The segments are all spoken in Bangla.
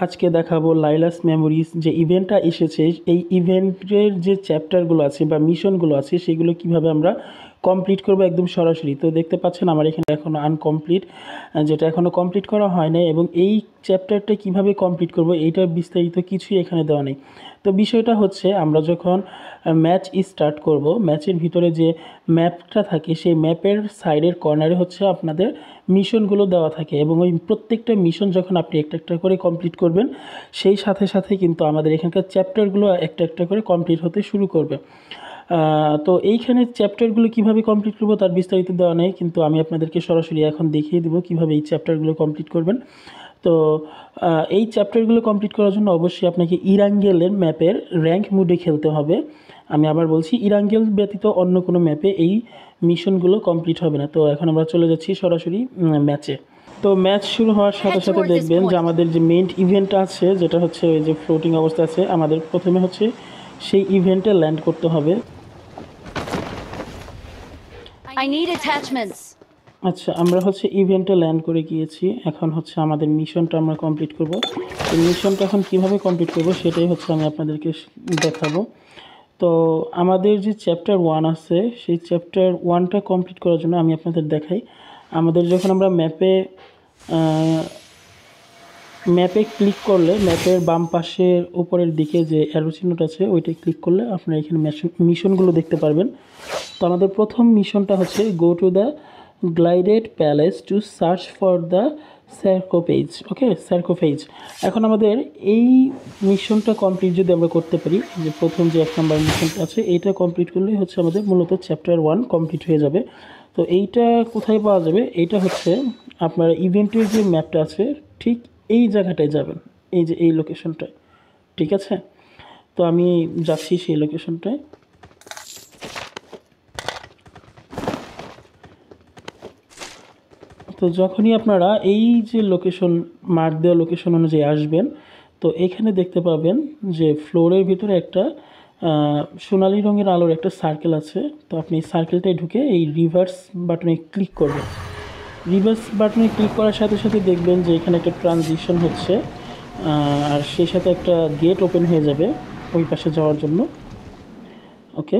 আজকে দেখাবো লাইলাস মেমোরিজ যে ইভেন্টটা এসেছে, এই ইভেন্টের যে চ্যাপ্টারগুলো আছে বা মিশনগুলো আছে সেগুলো কিভাবে আমরা কমপ্লিট করব একদম সরাসরি। তো দেখতে পাচ্ছেন আমার এখানে এখনও আনকমপ্লিট, যেটা এখনও কমপ্লিট করা হয় না, এবং এই চ্যাপ্টারটা কিভাবে কমপ্লিট করব এইটার বিস্তারিত কিছুই এখানে দেওয়া নেই। তো বিষয়টা হচ্ছে, আমরা যখন ম্যাচ স্টার্ট করব, ম্যাচের ভিতরে যে ম্যাপটা থাকে সেই ম্যাপের সাইডের কর্নারে হচ্ছে আপনাদের মিশনগুলো দেওয়া থাকে, এবং ওই প্রত্যেকটা মিশন যখন আপনি একটা একটা করে কমপ্লিট করবেন সেই সাথে সাথে কিন্তু আমাদের এখানকার চ্যাপ্টারগুলো একটা একটা করে কমপ্লিট হতে শুরু করবে। তো এইখানে চ্যাপ্টারগুলো কিভাবে কমপ্লিট করব তার বিস্তারিত দেওয়া নেই, কিন্তু আমি আপনাদেরকে সরাসরি এখন দেখিয়ে দেবো কীভাবে এই চ্যাপ্টারগুলো কমপ্লিট করবেন। তো এই চ্যাপ্টারগুলো কমপ্লিট করার জন্য অবশ্যই আপনাকে ইরাঙ্গেলের ম্যাপের র্যাঙ্ক মোডে খেলতে হবে। আমি আবার বলছি, ইরাঙ্গেল ব্যতীত অন্য কোনো ম্যাপে এই মিশনগুলো কমপ্লিট হবে না। তো এখন আমরা চলে যাচ্ছি সরাসরি ম্যাচে। তো ম্যাচ শুরু হওয়ার সাথে সাথে দেখবেন যে আমাদের যে মেইন ইভেন্ট আছে, যেটা হচ্ছে ওই যে ফ্লোটিং অবস্থা আছে, আমাদের প্রথমে হচ্ছে সেই ইভেন্টে ল্যান্ড করতে হবে। আচ্ছা, আমরা হচ্ছে ইভেন্টে ল্যান্ড করে গিয়েছি। এখন হচ্ছে আমাদের মিশনটা আমরা কমপ্লিট করব। এই মিশনটা এখন কীভাবে কমপ্লিট করব সেটাই হচ্ছে আমি আপনাদেরকে দেখাবো। তো আমাদের যে চ্যাপ্টার 1 আছে, সেই চ্যাপ্টার 1টা কমপ্লিট করার জন্য আমি আপনাদের দেখাই। আমাদের যখন আমরা ম্যাপে ক্লিক করলে, ম্যাপের বাম পাশের উপরের দিকে যে অ্যারো চিহ্নটা আছে ওইটাই ক্লিক করলে আপনারা এখানে মিশনগুলো দেখতে পারবেন। তো আমাদের প্রথম মিশনটা হচ্ছে go to the gilded palace to search for the sarcophagus. Okay, sarcophagus. এখন আমাদের এই মিশনটা কমপ্লিট যদি আমরা করতে পারি, যে প্রথম যে 1 নম্বর মিশনটা আছে এইটা কমপ্লিট করলেই হচ্ছে আমাদের মূলত চ্যাপ্টার 1 কমপ্লিট হয়ে যাবে। তো এইটা কোথায় পাওয়া যাবে? এইটা হচ্ছে আপনার ইভেন্টের যে ম্যাপটা আছে ঠিক এই জায়গাটায় যাবেন, এই যে এই লোকেশনটায়, ঠিক আছে? তো আমি যাচ্ছি সেই লোকেশনটায়। তো যখনই আপনারা এই যে লোকেশন মার্ক দেওয়া লোকেশন অনুযায়ী আসবেন, তো এখানে দেখতে পাবেন যে ফ্লোরের ভিতরে একটা সোনালি রঙের আলোর একটা সার্কেল আছে। তো আপনি এই সার্কেলটায় ঢুকে এই রিভার্স বাটনে ক্লিক করবেন। রিভার্স বাটনে ক্লিক করার সাথে সাথে দেখবেন যে এখানে একটা ট্রানজিশন হচ্ছে, আর সেই সাথে একটা গেট ওপেন হয়ে যাবে ওই পাশে যাওয়ার জন্য। ওকে,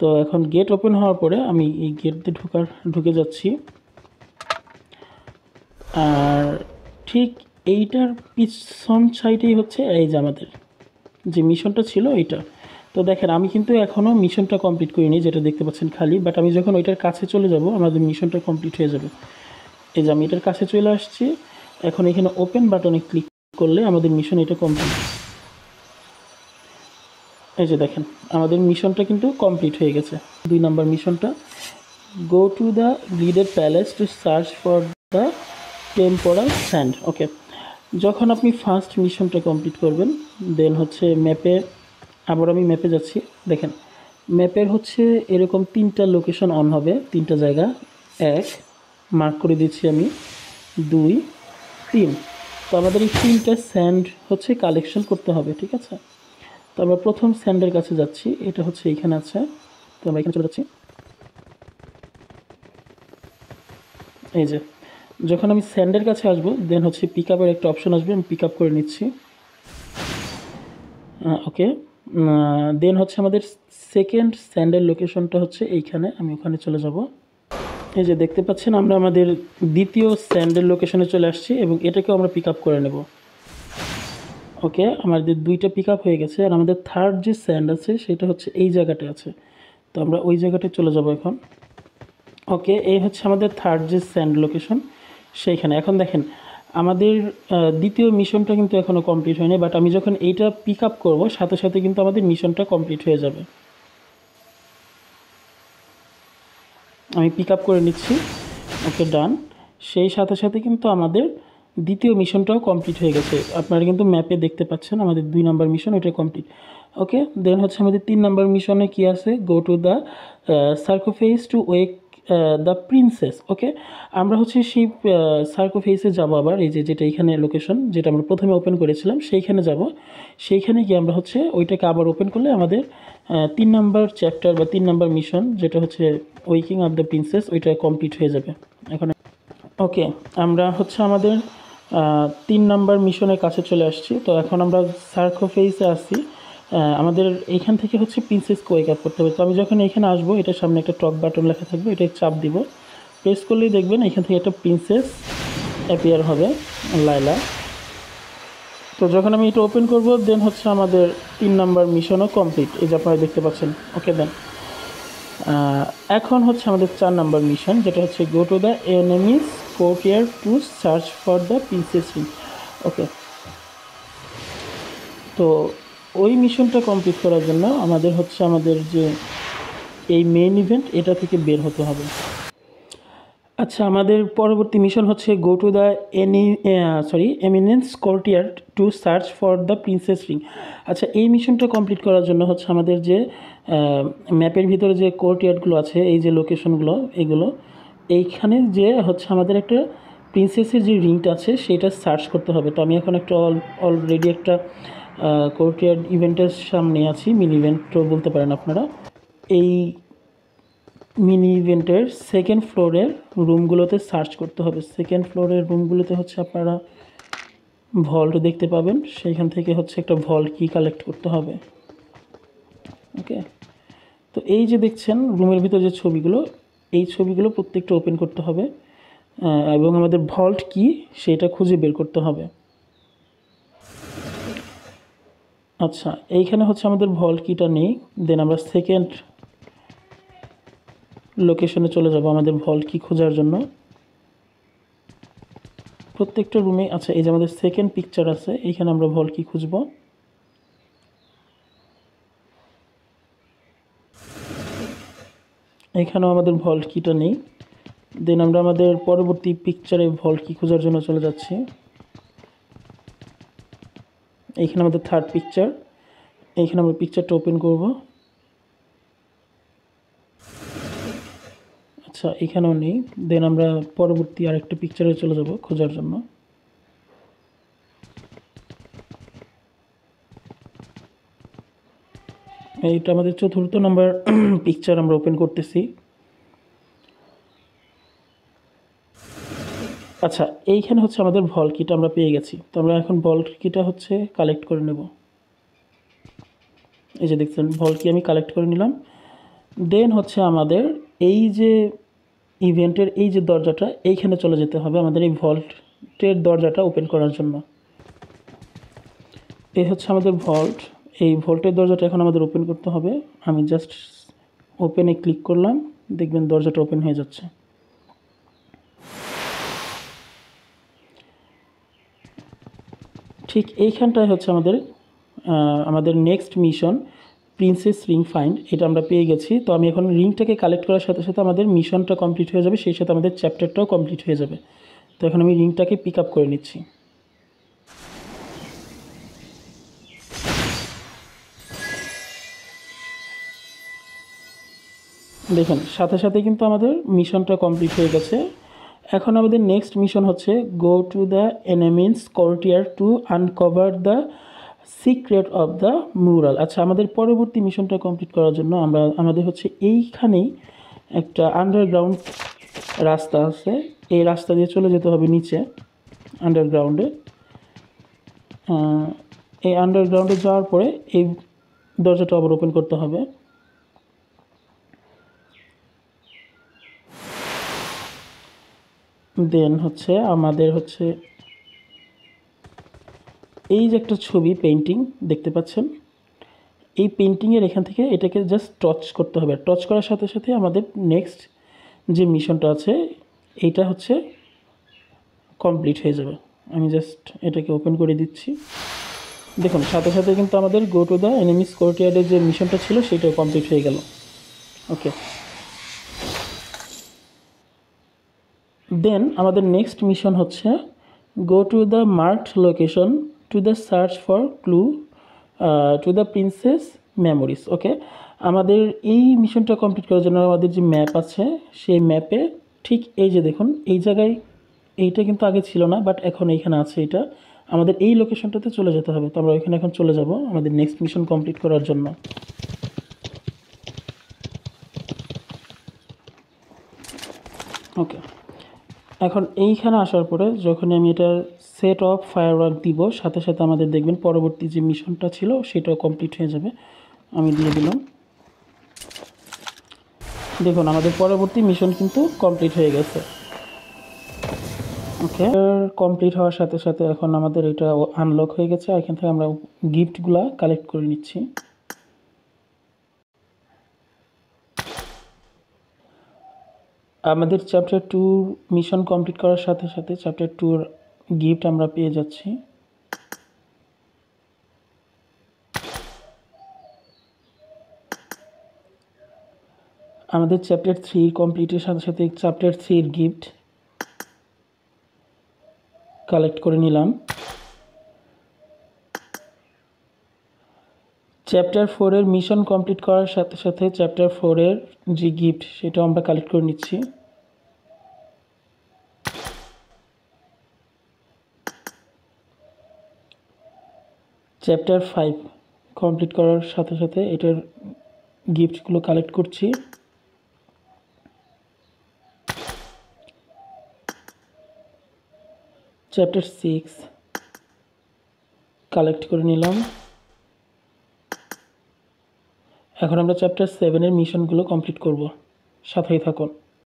তো এখন গেট ওপেন হওয়ার পরে আমি এই গেট দিয়ে ঢুকে যাচ্ছি। আর ঠিক এইটার পিছন সাইডেই হচ্ছে এই যে আমাদের যে মিশনটা ছিল এইটা। তো দেখেন, আমি কিন্তু এখনও মিশনটা কমপ্লিট করিনি, যেটা দেখতে পাচ্ছেন খালি, বাট আমি যখন ওইটার কাছে চলে যাব আমাদের মিশনটা কমপ্লিট হয়ে যাবে। এই যে আমি এটার কাছে চলে আসছি, এখন এখানে ওপেন বাটনে ক্লিক করলে আমাদের মিশন এটা কমপ্লিট। এই যে দেখেন, আমাদের মিশনটা কিন্তু কমপ্লিট হয়ে গেছে। 2 নম্বর মিশনটা, go to the gilded palace to search for the temporal sand. Okay, যখন আপনি ফার্স্ট মিশনটা কমপ্লিট করবেন, দেন হচ্ছে ম্যাপে, আবার আমি ম্যাপে যাচ্ছি। দেখেন, ম্যাপের হচ্ছে এরকম 3টা লোকেশন অন হবে, 3টা জায়গা। 1 মার্ক করে দিচ্ছি আমি, 2, 3। তো আমাদের এই 3টা স্যান্ড হচ্ছে কালেকশন করতে হবে, ঠিক আছে? তো আমরা প্রথম স্যান্ডের কাছে যাচ্ছি, এটা হচ্ছে এইখানে আছে। তো আমরা এখানে চলে যাচ্ছি। এই যে যখন আমি স্যান্ডের কাছে আসবো, দেন হচ্ছে পিক আপের একটা অপশন আসবে, আমি পিক আপ করে নিচ্ছি। ওকে, দেন হচ্ছে আমাদের সেকেন্ড স্যান্ডের লোকেশনটা হচ্ছে এইখানে, আমি ওখানে চলে যাব। এই যে দেখতে পাচ্ছেন, আমরা আমাদের দ্বিতীয় স্যান্ডের লোকেশনে চলে আসছি, এবং এটাকেও আমরা পিক আপ করে নেব। ওকে, আমাদের 2টা পিক আপ হয়ে গেছে, আর আমাদের থার্ড যে স্যান্ড আছে সেটা হচ্ছে এই জায়গাটা আছে। তো আমরা ওই জায়গাটায় চলে যাব এখন। ওকে, এই হচ্ছে আমাদের থার্ড যে স্যান্ড লোকেশন সেইখানে। এখন দেখেন, আমাদের দ্বিতীয় মিশনটা কিন্তু এখনও কমপ্লিট হয়নি, বাট আমি যখন এইটা পিক আপ করবো সাথে সাথে কিন্তু আমাদের মিশনটা কমপ্লিট হয়ে যাবে। আমি পিক আপ করে নিচ্ছি। ওকে, ডান। সেই সাথে সাথে কিন্তু আমাদের দ্বিতীয় মিশনটাও কমপ্লিট হয়ে গেছে। আপনারা কিন্তু ম্যাপে দেখতে পাচ্ছেন আমাদের 2 নম্বর মিশন ওইটা কমপ্লিট। ওকে, দেন হচ্ছে আমাদের 3 নম্বর মিশনে কি আছে? Go to the sarcophagus to wake the princess. Okay, আমরা হচ্ছে সেই সার্কোফেজে যাবো আবার, এই যে যেটা এখানে লোকেশন, যেটা আমরা প্রথমে ওপেন করেছিলাম সেইখানে যাব। সেইখানে গিয়ে আমরা হচ্ছে ওইটাকে আবার ওপেন করলে আমাদের 3 নম্বর চ্যাপ্টার বা 3 নম্বর মিশন, যেটা হচ্ছে ওয়েকিং অফ দ্য প্রিন্সেস, ওইটা কমপ্লিট হয়ে যাবে এখন। ওকে, আমরা হচ্ছে আমাদের 3 নাম্বার মিশনের কাছে চলে আসছি। তো এখন আমরা সার্কোফেইসে আসছি। আমাদের এইখান থেকে হচ্ছে প্রিন্সেসকে ওয়েক আপ করতে হবে। তো আমি যখন এখানে আসবো, এটার সামনে একটা টক বাটন লেখা থাকবে, এটায় চাপ দিব। প্রেস করলেই দেখবেন এখান থেকে একটা প্রিন্সেস অ্যাপিয়ার হবে, লায়লা। তো যখন আমি এটা ওপেন করব, দেন হচ্ছে আমাদের 3 নাম্বার মিশনও কমপ্লিট। এই যে আপনারা দেখতে পাচ্ছেন। ওকে, দেন এখন হচ্ছে আমাদের 4 নাম্বার মিশন, যেটা হচ্ছে go to the enemies courtier to search for the princess ring. Okay, তো ওই মিশনটা কমপ্লিট করার জন্য আমাদের হচ্ছে আমাদের যে এই মেইন ইভেন্ট, এটা থেকে বের হতে হবে। আচ্ছা, আমাদের পরবর্তী মিশন হচ্ছে go to the eminence courtier to search for the princess ring. আচ্ছা, এই মিশনটা কমপ্লিট করার জন্য হচ্ছে আমাদের যে ম্যাপের ভিতরে যে কোর্টিয়ারগুলো আছে, এই যে লোকেশনগুলো, এগুলো এইখানে যে হচ্ছে আমাদের একটা প্রিন্সেসের যে রিংটা আছে সেটা সার্চ করতে হবে। তো আমি এখন একটা অলরেডি একটা কোর্টিয়ার ইভেন্টের সামনে আছি, মিনি ইভেন্টও বলতে পারেন আপনারা। এই মিনি ইভেন্টের সেকেন্ড ফ্লোরের রুমগুলোতে সার্চ করতে হবে। সেকেন্ড ফ্লোরের রুমগুলোতে হচ্ছে আপনারা ভল্ট দেখতে পাবেন, সেইখান থেকে হচ্ছে একটা ভল্ট কি কালেক্ট করতে হবে। ওকে, তো এই যে দেখছেন রুমের ভিতর যে ছবিগুলো, এই ছবিগুলো প্রত্যেকটা ওপেন করতে হবে এবং আমাদের ভল্ট কি সেটা খুঁজে বের করতে হবে। আচ্ছা, এইখানে হচ্ছে আমাদের ভল্ট কিটা নেই। দেন আমরা সেকেন্ড লোকেশনে চলে যাব আমাদের ভল্ট কি খোঁজার জন্য। প্রত্যেকটা রুমে, আচ্ছা এই যে আমাদের সেকেন্ড পিকচার আছে, এইখানে আমরা ভল্ট কি খুঁজব। এখানেও আমাদের ভল্ট কিটা নেই। দেন আমরা আমাদের পরবর্তী পিকচারে ভল্ট কি খোঁজার জন্য চলে যাচ্ছি। এইখানে আমাদের থার্ড পিকচার, এইখানে আমরা পিকচারটা ওপেন করব। আচ্ছা, এখানেও নেই। দেন আমরা পরবর্তী আরেকটা পিকচারে চলে যাব খোঁজার জন্য। এইটা আমাদের চতুর্থ নাম্বার পিকচার আমরা ওপেন করতেছি। আচ্ছা, এইখানে হচ্ছে আমাদের ভল্ট কিটা আমরা পেয়ে গেছি। তো আমরা এখন ভল্ট কিটা হচ্ছে কালেক্ট করে নেব। এই যে দেখছেন ভল্ট কি আমি কালেক্ট করে নিলাম। দেন হচ্ছে আমাদের এই যে ইভেন্টের এই যে দরজাটা, এইখানে চলে যেতে হবে আমাদের এই ভল্টের দরজাটা ওপেন করার জন্য। এই হচ্ছে আমাদের ভল্ট। এই ভল্টের দরজাটা এখন আমাদের ওপেন করতে হবে। আমি জাস্ট ওপেনে ক্লিক করলাম, দেখবেন দরজাটা ওপেন হয়ে যাচ্ছে। ঠিক এইখানটায় হচ্ছে আমাদের next mission princess ring find. এটা আমরা পেয়ে গেছি। তো আমি এখন রিংটাকে কালেক্ট করার সাথে সাথে আমাদের মিশনটা কমপ্লিট হয়ে যাবে, সেই সাথে আমাদের চ্যাপ্টারটাও কমপ্লিট হয়ে যাবে। তো এখন আমি রিংটাকে পিক আপ করে নিচ্ছি। দেখুন সাথে সাথে কিন্তু আমাদের মিশনটা কমপ্লিট হয়ে গেছে। এখন আমাদের নেক্সট মিশন হচ্ছে go to the enemies courtier to uncover the secret of the mural. আচ্ছা, আমাদের পরবর্তী মিশনটা কমপ্লিট করার জন্য আমাদের হচ্ছে এইখানেই একটা আন্ডারগ্রাউন্ড রাস্তা আছে, এই রাস্তা দিয়ে চলে যেতে হবে নিচে আন্ডারগ্রাউন্ডে। এই আন্ডারগ্রাউন্ডে যাওয়ার পরে এই দরজাটা আবার ওপেন করতে হবে। দেন হচ্ছে আমাদের হচ্ছে এই যে একটা ছবি পেন্টিং দেখতে পাচ্ছেন, এই পেন্টিংয়ের এখান থেকে এটাকে জাস্ট টচ করতে হবে। টচ করার সাথে সাথে আমাদের নেক্সট যে মিশনটা আছে এইটা হচ্ছে কমপ্লিট হয়ে যাবে। আমি জাস্ট এটাকে ওপেন করে দিচ্ছি। দেখুন সাথে সাথে কিন্তু আমাদের গো টু দ্য এনিমিস কোর্টিয়ার্ডের যে মিশনটা ছিল সেটাও কমপ্লিট হয়ে গেল। ওকে, দেন আমাদের নেক্সট মিশন হচ্ছে go to the marked location to the search for clue to the princess memories. Okay, আমাদের এই মিশনটা কমপ্লিট করার জন্য আমাদের যে ম্যাপ আছে সেই ম্যাপে ঠিক এই যে দেখুন এই জায়গায়, এইটা কিন্তু আগে ছিল না বাট এখন এইখানে আছে। এটা আমাদের এই লোকেশনটাতে চলে যেতে হবে। তো আমরা ওইখানে এখন চলে যাব আমাদের নেক্সট মিশন কমপ্লিট করার জন্য। ওকে, এখন এইখানে আসার পরে যখন আমি এটা সেট অফ ফায়ারওয়ার্ক দিব, সাথে সাথে আমাদের দেখবেন পরবর্তী যে মিশনটা ছিল সেটাও কমপ্লিট হয়ে যাবে। আমি দিয়ে দিলাম। দেখুন আমাদের পরবর্তী মিশন কিন্তু কমপ্লিট হয়ে গেছে। ওকে, কমপ্লিট হওয়ার সাথে সাথে এখন আমাদের এটা আনলক হয়ে গেছে। এখান থেকে আমরা গিফটগুলা কালেক্ট করে নিচ্ছি। আমাদের চ্যাপ্টার 2 মিশন কমপ্লিট করার সাথে সাথে চ্যাপ্টার 2 গিফট আমরা পেয়ে যাচ্ছি। আমাদের চ্যাপ্টার 3 কমপ্লিটের সাথে সাথে চ্যাপ্টার 3 গিফট কালেক্ট করে নিলাম। চ্যাপ্টার 4 এর মিশন কমপ্লিট করার সাথে সাথে চ্যাপ্টার 4 এর যে গিফট সেটাও আমরা কালেক্ট করে নিচ্ছি। চ্যাপ্টার 5 কমপ্লিট করার সাথে সাথে এটার গিফটগুলো কালেক্ট করছি। চ্যাপ্টার 6 কালেক্ট করে নিলাম। এখন আমরা চ্যাপ্টার 7 এর মিশনগুলো কমপ্লিট করব, সাথেই থাকুন।